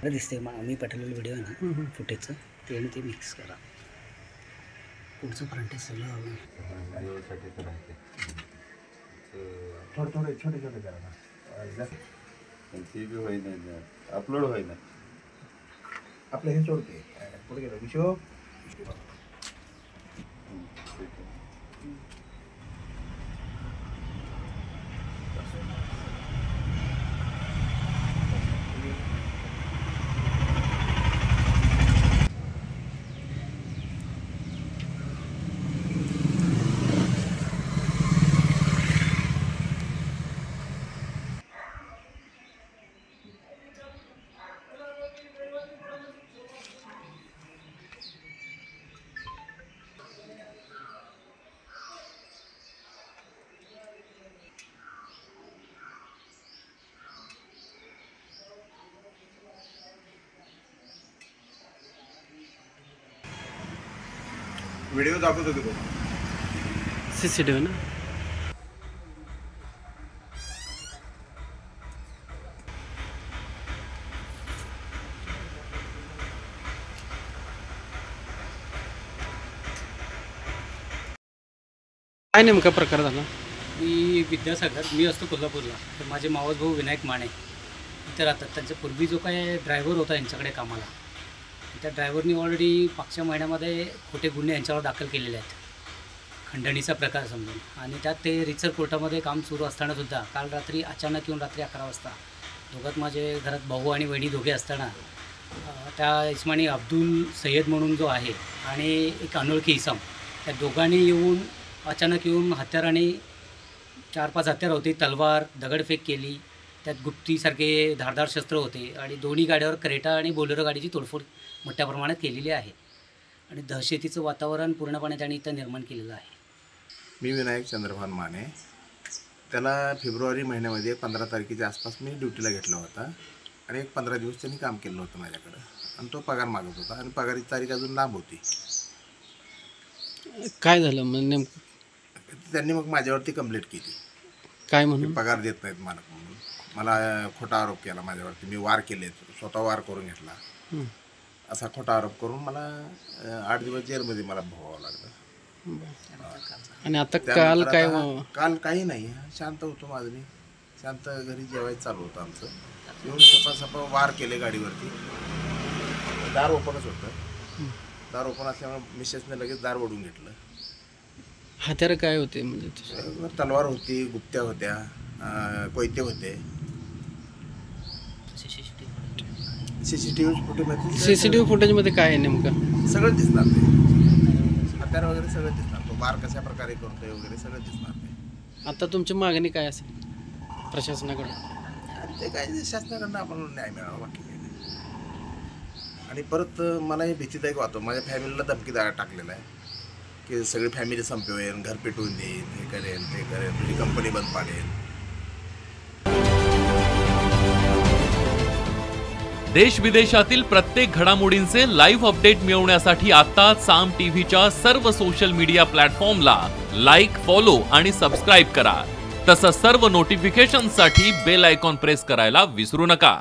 दिसते आम्ही पाठवलेलं व्हिडिओ आहे ना फुटेजचं ते आणि ते मिक्स करा. पुढचं फ्रंटेज सगळं थोडे छोटे करा ना. ती बी होईना अपलोड होईना. आपलं हे सोडते पुढे गेलं विशो. व्हिडिओ दाखवत होते बघ CCTV ना. काय नेमका प्रकार झाला? मी विद्यासागर, मी असतो कोल्हापूरला. तर माझे मावस भाऊ विनायक माने इथे राहतात. त्यांच्या पूर्वी जो काय ड्रायव्हर होता यांच्याकडे कामाला, त्या ड्रायव्हरनी ऑलरेडी मागच्या महिन्यामध्ये खोटे गुन्हे यांच्यावर दाखल केलेले आहेत, खंडणीचा प्रकार समजून. आणि त्यात ते रितसर कोर्टामध्ये काम सुरू असतानासुद्धा काल रात्री अचानक येऊन रात्री 11 वाजता दोघात माझे घरात भाऊ आणि वहिनी दोघे असताना त्या इस्मानी अब्दुल सय्यद म्हणून जो आहे आणि एक अनोळखी इसम, त्या दोघांनी येऊन अचानक येऊन हत्याराने 4-5 हत्यार होते, तलवार, दगडफेक केली. त्यात गुप्तीसारखे धारदार शस्त्र होते आणि दोन्ही गाड्यावर क्रेटा आणि बोलेरो गाडीची तोडफोड मोठ्या प्रमाणात केलेली आहे. आणि दहशतीचं वातावरण पूर्णपणे त्यांनी इथं निर्माण केलेलं आहे. मी विनायक चंद्रभान माने. त्याला फेब्रुवारी महिन्यामध्ये 15 तारखेच्या आसपास मी ड्युटीला घेतला होता आणि एक 15 दिवस त्यांनी काम केलं होतं माझ्याकडं आणि तो पगार मागत होता आणि पगाराची तारीख अजून लांब होती. काय झालं मग नेमकं? त्यांनी मग माझ्यावरती कंप्लेंट केली. काय म्हणून? पगार देत नाहीत मालक म्हणून. मला खोटा आरोप केला माझ्यावरती. मी वार केले, स्वतः वार करून घेतला असा खोटा आरोप करून मला 8 दिवस जेलमध्ये मला भोगावं लागलं. आणि आता काल काय? काल काही नाही, शांत होतो माझं. मी शांत घरी जेवायचं चालू होतं आमचं. येऊन सपा वार केले गाडीवरती. दार ओपनच होतं. दार ओपन असल्यामुळे मिसेसने लगेच दार ओढून घेतलं. हत्यारं काय होते? म्हणजे तलवार होती, गुप्त्या होत्या, कोयते होते. CCTV फुटेजमध्ये काय आहे नेमकं? सगळं दिसणार ते. हत्यार वगैरे सगळं दिसणार. तो वार कशा प्रकारे करतोय वगैरे सगळं दिसणार ते. आता तुमची मागणी काय असेल प्रशासनाकडे? ते काय शासनाकडनं आपण न्याय मिळावा, बाकी काही नाही. आणि परत मला हे भीतीदायक वाटतो. माझ्या फॅमिलीला धमकी टाकलेला आहे की सगळी फॅमिली संपवेन, घर पेटवून देईन, हे करेन ते करेन, तुझी कंपनी बंद पाडेल. देश विदेशातील प्रत्येक घडामोडींचे लाईव्ह अपडेट मिळवण्यासाठी आता साम टीव्हीच्या सर्व सोशल मीडिया प्लॅटफॉर्मला लाईक, फॉलो आणि सबस्क्राईब करा. तसंच सर्व नोटिफिकेशनसाठी बेल आयकॉन प्रेस करायला विसरू नका.